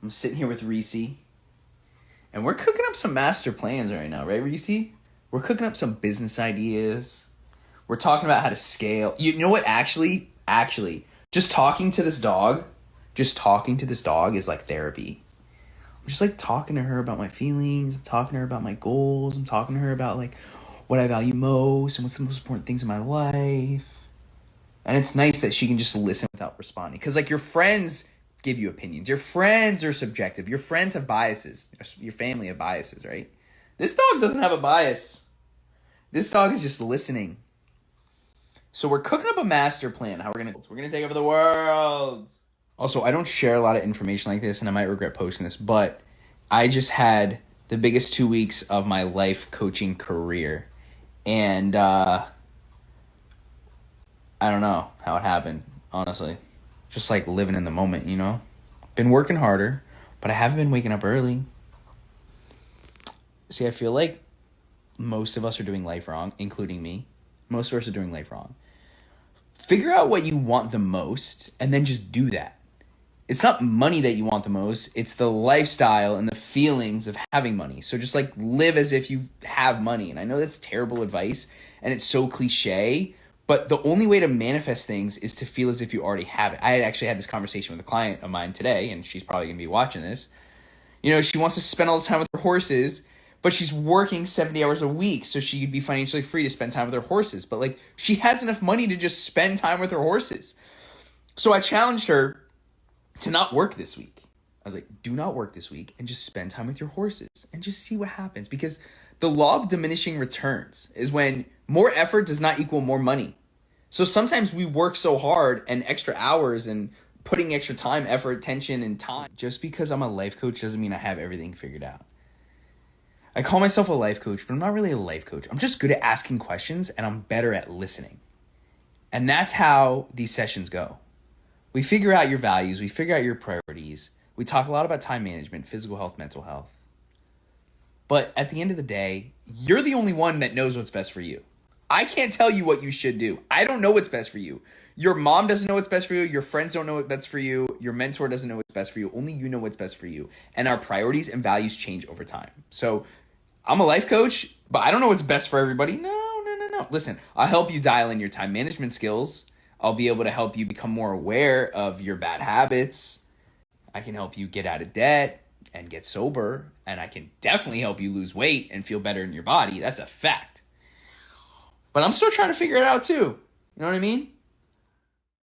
I'm sitting here with Reese, and we're cooking up some master plans right now, right, Reese? We're cooking up some business ideas. We're talking about how to scale. You know what? Actually, just talking to this dog is like therapy. I'm just like talking to her about my feelings. I'm talking to her about my goals. I'm talking to her about like what I value most and what's the most important things in my life. And it's nice that she can just listen without responding. Because like your friends give you opinions. Your friends are subjective. Your friends have biases. Your family have biases, right? This dog doesn't have a bias. This dog is just listening. So we're cooking up a master plan. How we're gonna take over the world. Also, I don't share a lot of information like this, and I might regret posting this, but I just had the biggest 2 weeks of my life coaching career. And I don't know how it happened, honestly. Just like living in the moment, you know? Been working harder, but I haven't been waking up early. See, I feel like most of us are doing life wrong, including me. Most of us are doing life wrong. Figure out what you want the most and then just do that. It's not money that you want the most. It's the lifestyle and the feelings of having money. So just like live as if you have money. And I know that's terrible advice and it's so cliche, but the only way to manifest things is to feel as if you already have it. I had actually had this conversation with a client of mine today, and she's probably going to be watching this. You know, she wants to spend all this time with her horses, but she's working 70 hours a week so she could be financially free to spend time with her horses. But like she has enough money to just spend time with her horses. So I challenged her to not work this week. I was like, do not work this week and just spend time with your horses and just see what happens. Because the law of diminishing returns is when more effort does not equal more money. So sometimes we work so hard and extra hours and putting extra time, effort, attention, and time. Just because I'm a life coach doesn't mean I have everything figured out. I call myself a life coach, but I'm not really a life coach. I'm just good at asking questions and I'm better at listening. And that's how these sessions go. We figure out your values. We figure out your priorities. We talk a lot about time management, physical health, mental health. But at the end of the day, you're the only one that knows what's best for you. I can't tell you what you should do. I don't know what's best for you. Your mom doesn't know what's best for you. Your friends don't know what's best for you. Your mentor doesn't know what's best for you. Only you know what's best for you. And our priorities and values change over time. So I'm a life coach, but I don't know what's best for everybody. No. Listen, I'll help you dial in your time management skills. I'll be able to help you become more aware of your bad habits. I can help you get out of debt and get sober. And I can definitely help you lose weight and feel better in your body. That's a fact. But I'm still trying to figure it out too. You know what I mean?